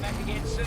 back again soon.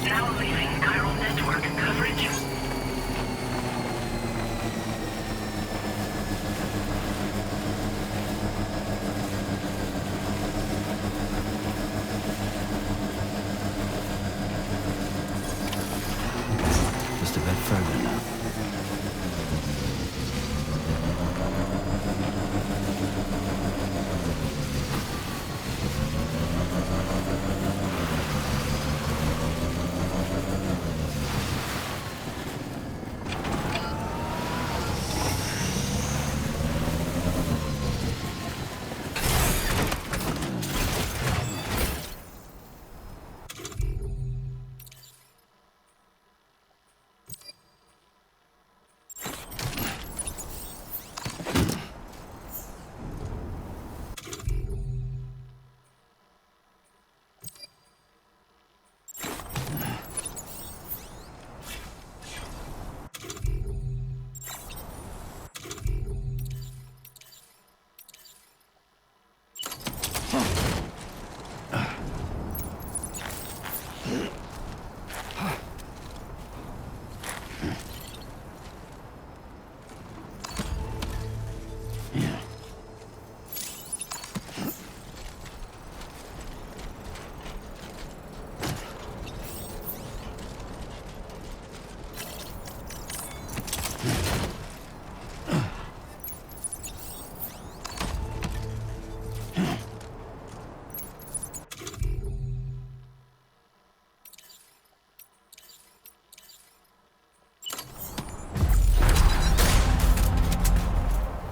Now leaving chiral network coverage. Just a bit further now.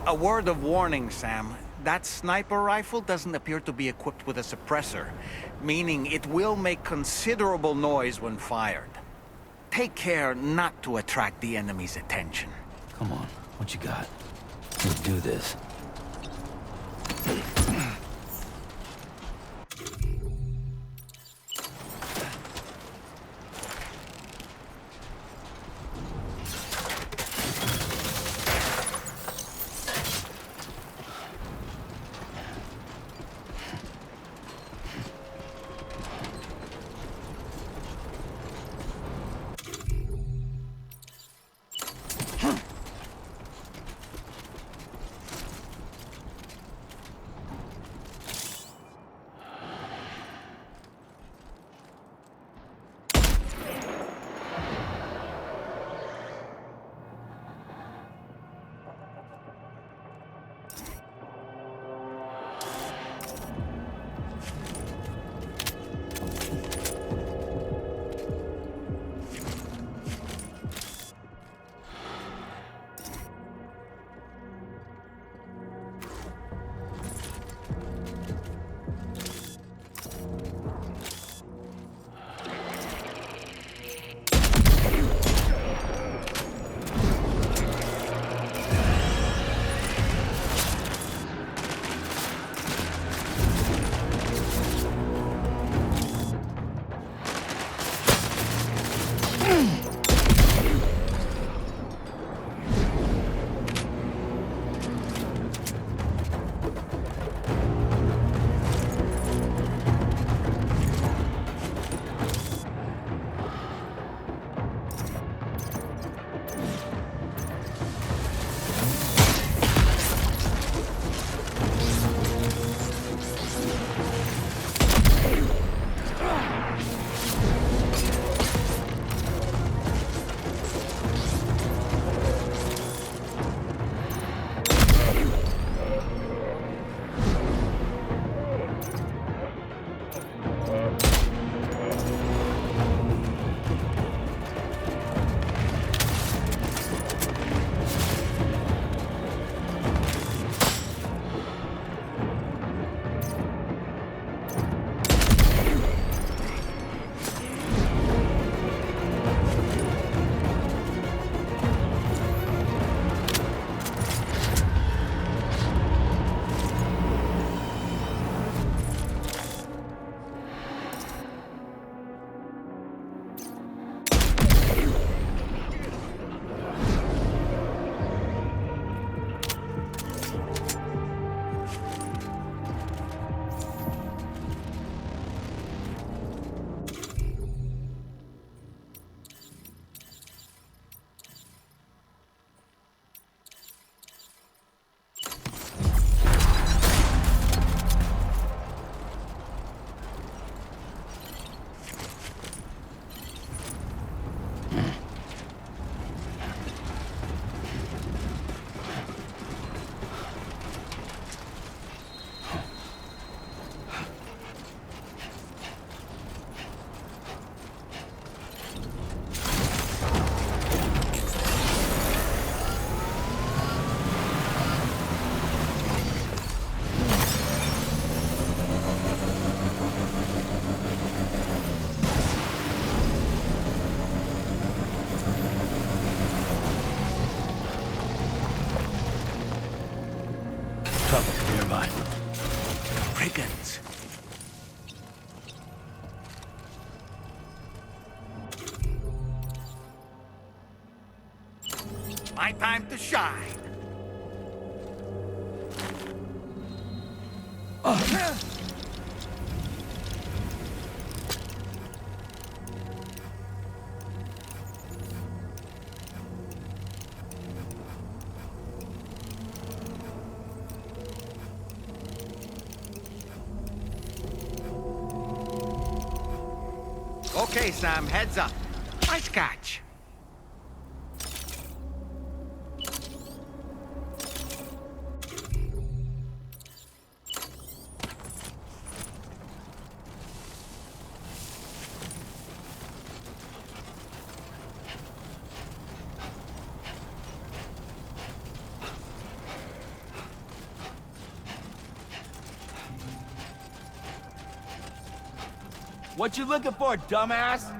A word of warning, Sam. That sniper rifle doesn't appear to be equipped with a suppressor, meaning it will make considerable noise when fired. Take care not to attract the enemy's attention. Come on, what you got? Let's do this. nearby. Brigands. My time to shine. Okay, Sam, heads up. Nice catch. What you looking for, dumbass?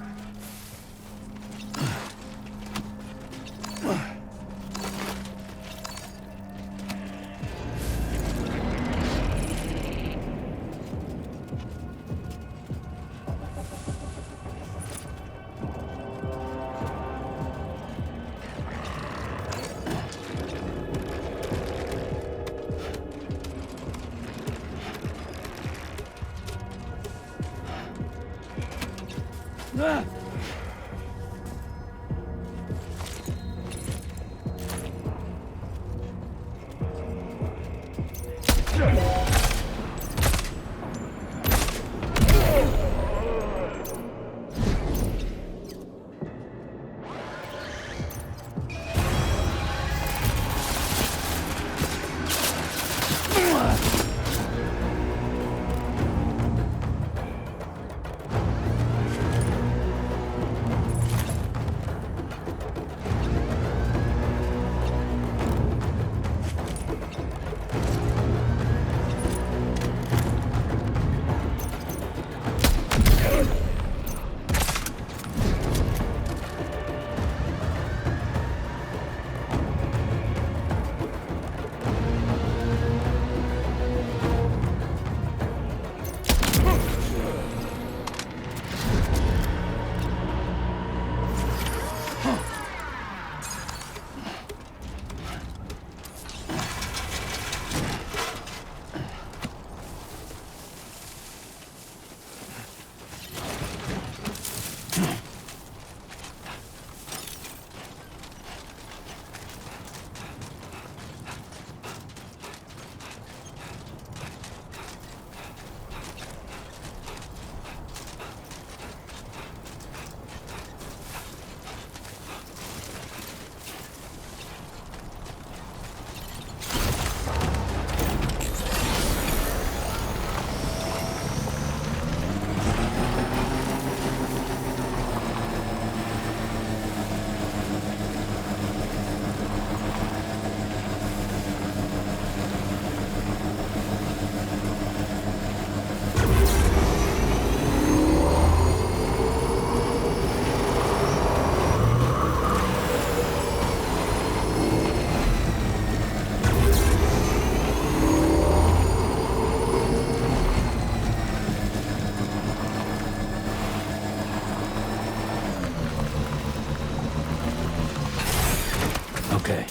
Okay.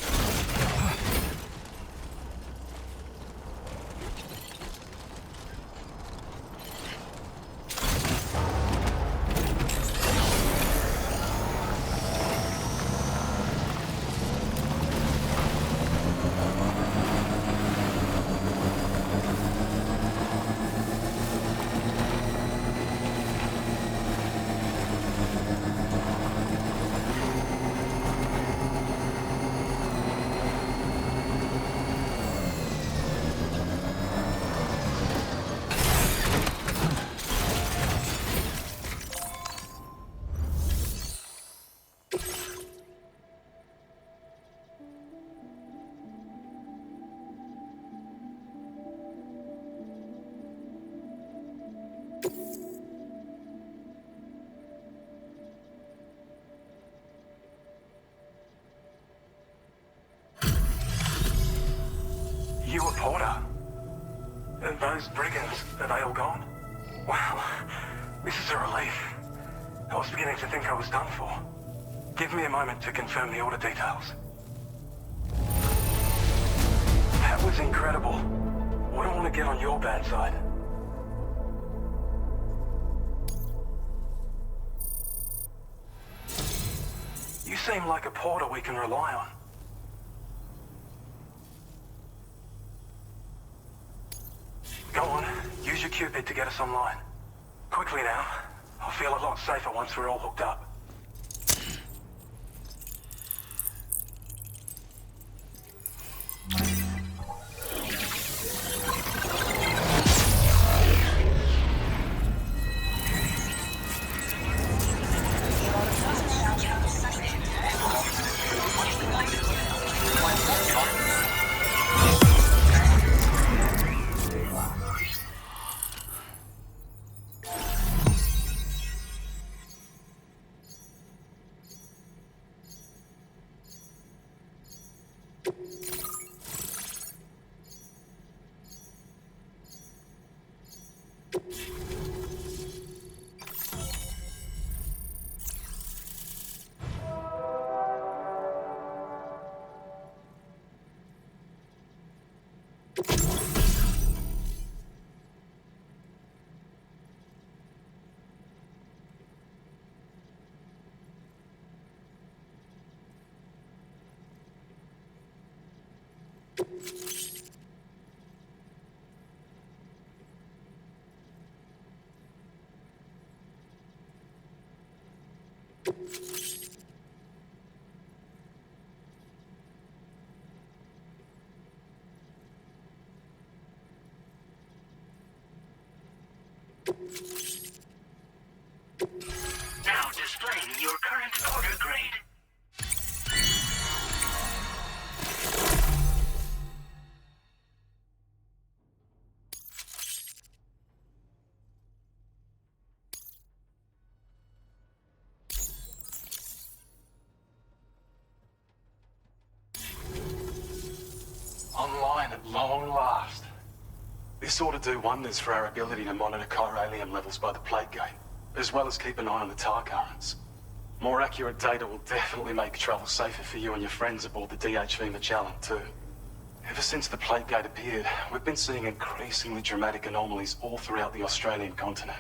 You a porter? And those brigands, are they all gone? Wow, this is a relief. I was beginning to think I was done for. Give me a moment to confirm the order details. That was incredible. Wouldn't want to get on your bad side. You seem like a porter we can rely on. Go on, use your Cupid to get us online. Quickly now. I'll feel a lot safer once we're all hooked up. Now displaying your current order grade. Online at long last. This ought to do wonders for our ability to monitor chiralium levels by the plague gate, as well as keep an eye on the tar currents. More accurate data will definitely make travel safer for you and your friends aboard the DHV Magellan too. Ever since the plague gate appeared, we've been seeing increasingly dramatic anomalies all throughout the Australian continent.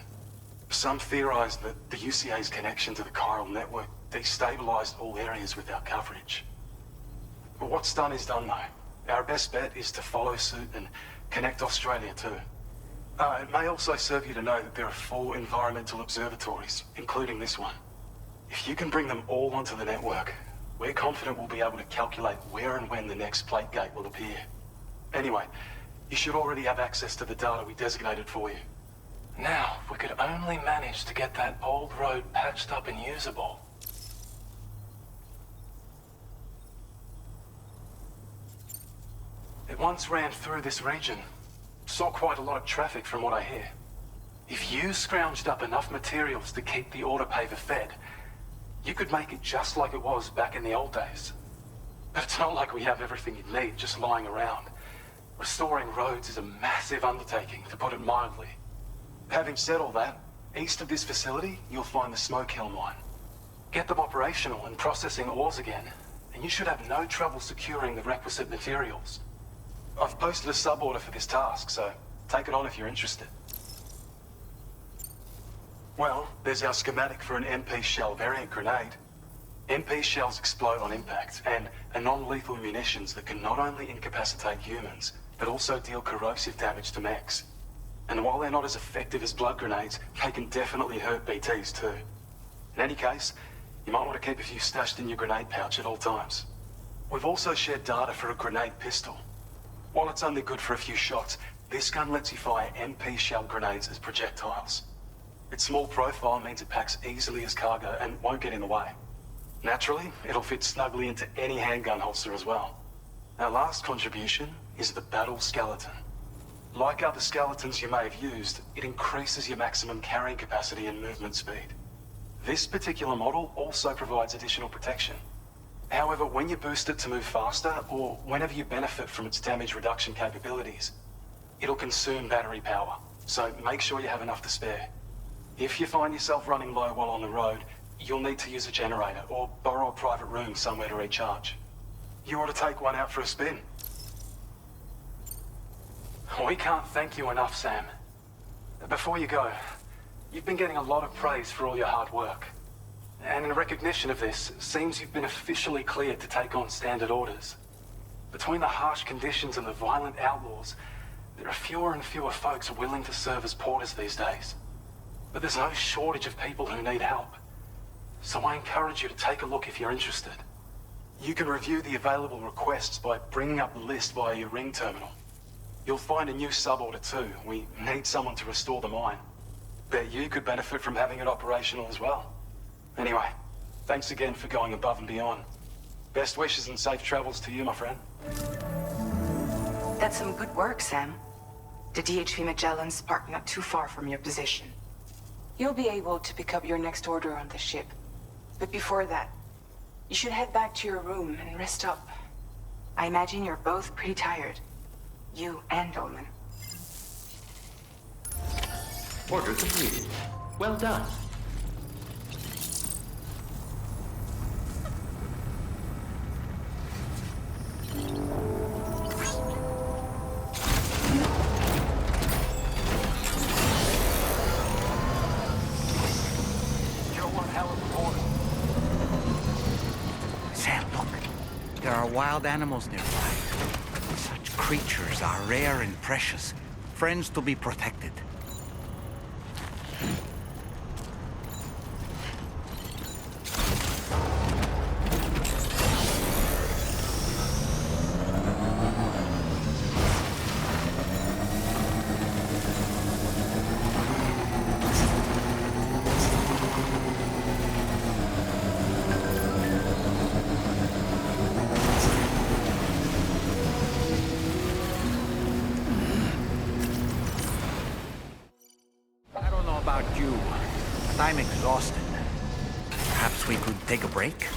Some theorize that the UCA's connection to the chiral network destabilized all areas with our coverage. But what's done is done though. Our best bet is to follow suit and connect Australia too. It may also serve you to know that there are 4 environmental observatories, including this one. If you can bring them all onto the network, we're confident we'll be able to calculate where and when the next plague gate will appear. Anyway, you should already have access to the data we designated for you. Now, if we could only manage to get that old road patched up and usable. It once ran through this region. Saw quite a lot of traffic from what I hear. If you scrounged up enough materials to keep the autopaver fed, you could make it just like it was back in the old days. But it's not like we have everything you need just lying around. Restoring roads is a massive undertaking, to put it mildly. Having said all that, east of this facility, you'll find the Smoke Hill mine. Get them operational and processing ores again, and you should have no trouble securing the requisite materials. I've posted a sub-order for this task, so take it on if you're interested. Well, there's our schematic for an MP shell variant grenade. MP shells explode on impact, and are non-lethal munitions that can not only incapacitate humans, but also deal corrosive damage to mechs. And while they're not as effective as blood grenades, they can definitely hurt BTs too. In any case, you might want to keep a few stashed in your grenade pouch at all times. We've also shared data for a grenade pistol. While it's only good for a few shots, this gun lets you fire MP shell grenades as projectiles. Its small profile means it packs easily as cargo and won't get in the way. Naturally, it'll fit snugly into any handgun holster as well. Our last contribution is the Battle Skeleton. Like other skeletons you may have used, it increases your maximum carrying capacity and movement speed. This particular model also provides additional protection. However, when you boost it to move faster, or whenever you benefit from its damage reduction capabilities, It'll consume battery power, so make sure you have enough to spare. If you find yourself running low while on the road, you'll need to use a generator or borrow a private room somewhere to recharge. You ought to take one out for a spin. We can't thank you enough, Sam. Before you go, you've been getting a lot of praise for all your hard work. And in recognition of this, it seems you've been officially cleared to take on standard orders. Between the harsh conditions and the violent outlaws, there are fewer and fewer folks willing to serve as porters these days. But there's no shortage of people who need help. So I encourage you to take a look if you're interested. You can review the available requests by bringing up the list via your ring terminal. You'll find a new sub-order too. We need someone to restore the mine. Bet you could benefit from having it operational as well. Anyway, thanks again for going above and beyond. Best wishes and safe travels to you, my friend. That's some good work, Sam. The DHV Magellan's parked not too far from your position. You'll be able to pick up your next order on the ship. But before that, you should head back to your room and rest up. I imagine you're both pretty tired. You and Dolman. Order completed. Well done. Sam, look. There are wild animals nearby. Such creatures are rare and precious. Friends to be protected. I don't know about you, but I'm exhausted. Perhaps we could take a break?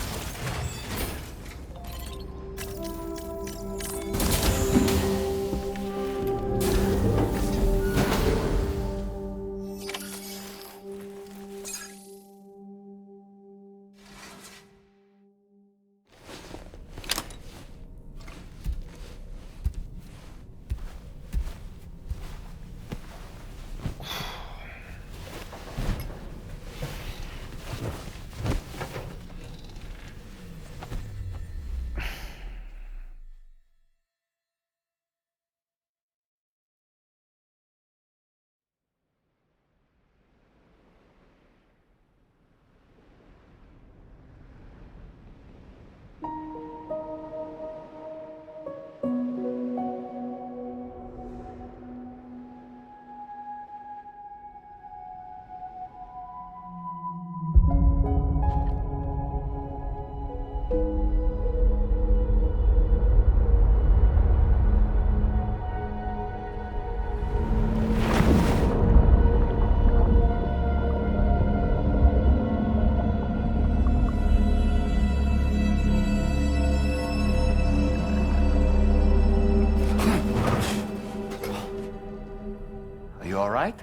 You all right?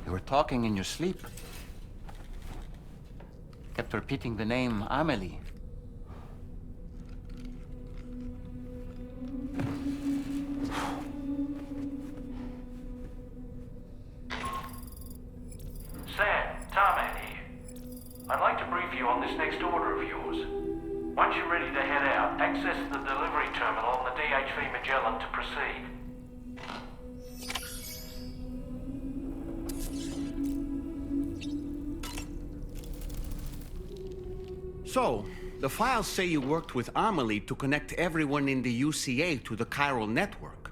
You were talking in your sleep. Kept repeating the name Amelie. Sam, Tarman here. I'd like to brief you on this next order of yours. Once you're ready to head out, access the delivery terminal on the DHV Magellan to proceed. So, the files say you worked with Amelie to connect everyone in the UCA to the chiral network.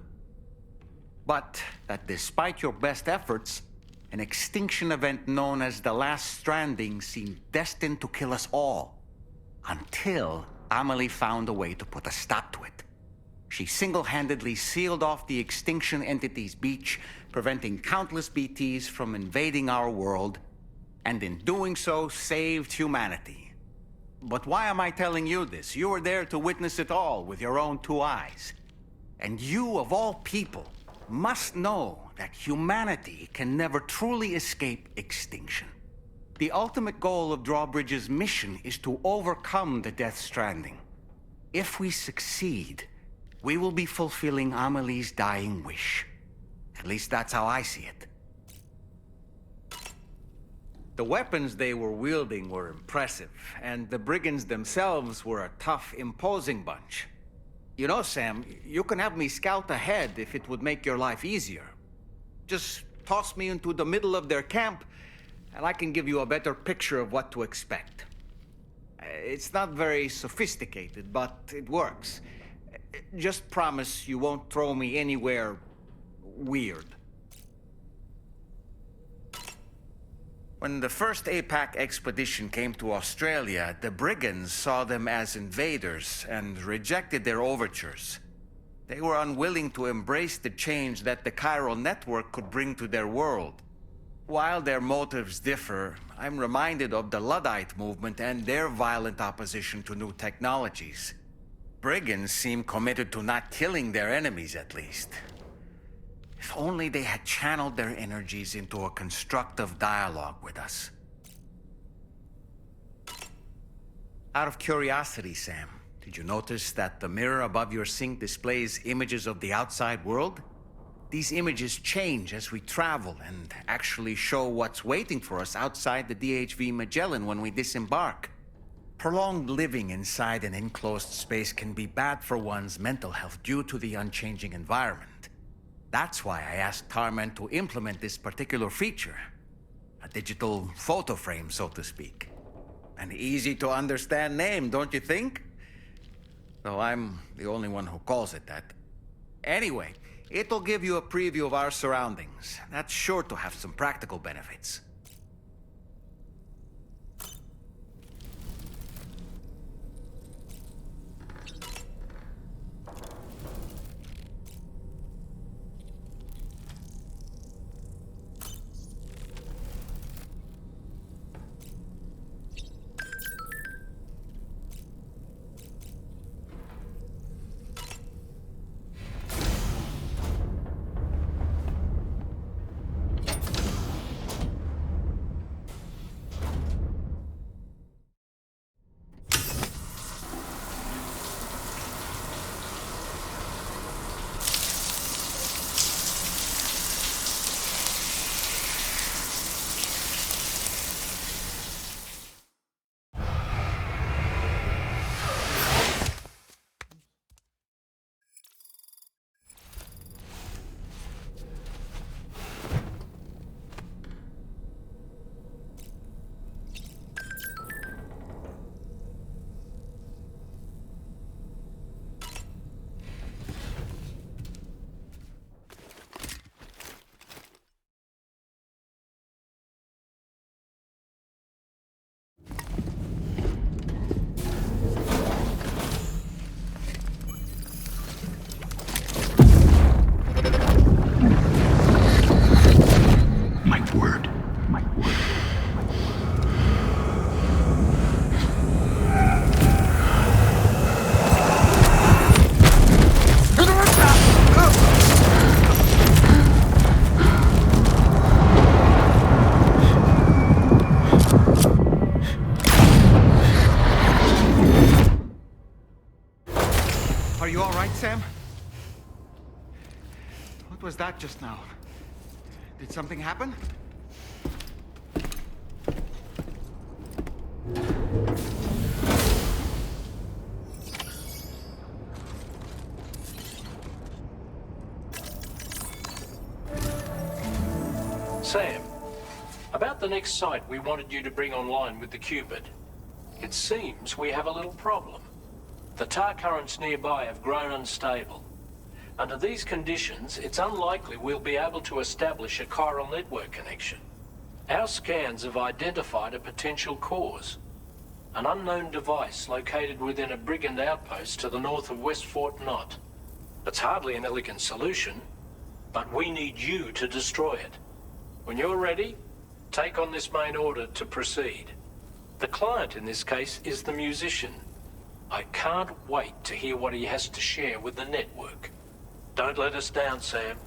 But that despite your best efforts, an extinction event known as the Last Stranding seemed destined to kill us all. Until Amelie found a way to put a stop to it. She single-handedly sealed off the extinction entity's beach, preventing countless BTs from invading our world, and in doing so, saved humanity. But why am I telling you this? You were there to witness it all with your own two eyes. And you, of all people, must know that humanity can never truly escape extinction. The ultimate goal of Drawbridge's mission is to overcome the Death Stranding. If we succeed, we will be fulfilling Amelie's dying wish. At least that's how I see it. The weapons they were wielding were impressive, and the brigands themselves were a tough, imposing bunch. You know, Sam, you can have me scout ahead if it would make your life easier. Just toss me into the middle of their camp, and I can give you a better picture of what to expect. It's not very sophisticated, but it works. Just promise you won't throw me anywhere weird. When the first APAC expedition came to Australia, the brigands saw them as invaders and rejected their overtures. They were unwilling to embrace the change that the chiral network could bring to their world. While their motives differ, I'm reminded of the Luddite movement and their violent opposition to new technologies. Brigands seem committed to not killing their enemies, at least. If only they had channeled their energies into a constructive dialogue with us. Out of curiosity, Sam, did you notice that the mirror above your sink displays images of the outside world? These images change as we travel and actually show what's waiting for us outside the DHV Magellan when we disembark. Prolonged living inside an enclosed space can be bad for one's mental health due to the unchanging environment. That's why I asked Carmen to implement this particular feature. A digital photo frame, so to speak. An easy-to-understand name, don't you think? Though I'm the only one who calls it that. Anyway, it'll give you a preview of our surroundings. That's sure to have some practical benefits. Are you all right, Sam? What was that just now? Did something happen? Sam, about the next site we wanted you to bring online with the Cupid. It seems we have a little problem. The tar currents nearby have grown unstable. Under these conditions, it's unlikely we'll be able to establish a chiral network connection. Our scans have identified a potential cause. An unknown device located within a brigand outpost to the north of West Fort Knott. It's hardly an elegant solution, but we need you to destroy it. When you're ready, take on this main order to proceed. The client in this case is the musician. I can't wait to hear what he has to share with the network. Don't let us down, Sam.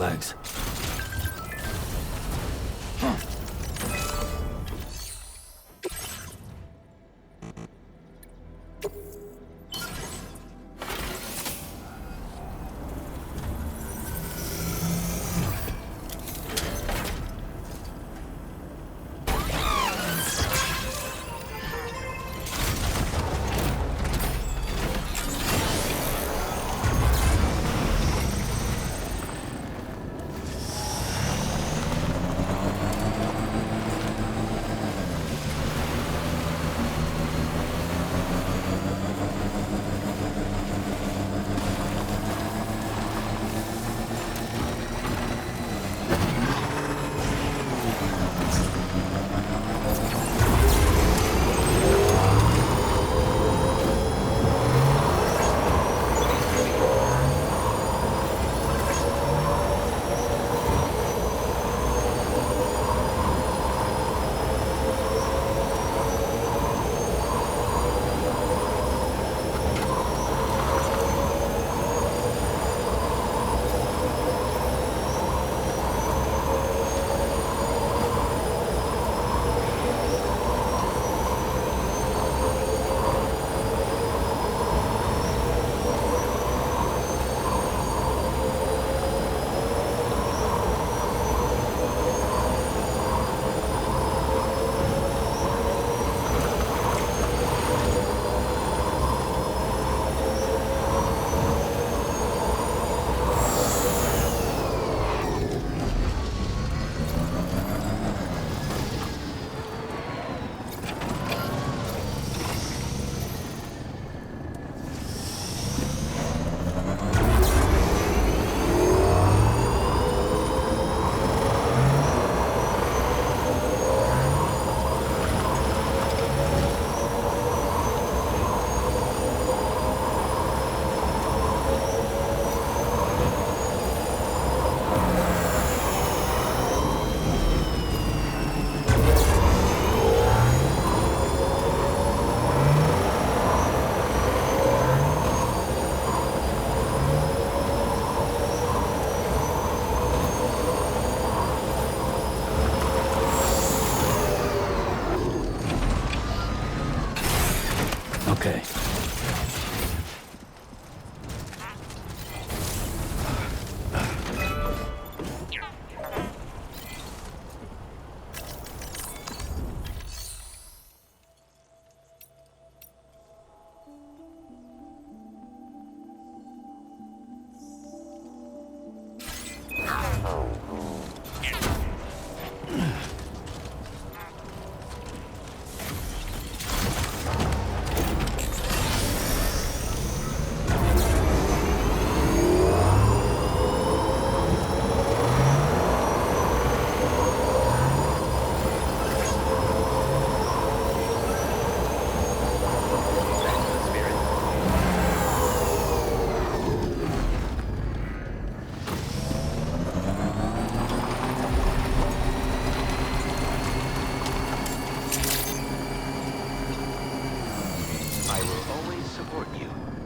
legs. Okay. I will always support you.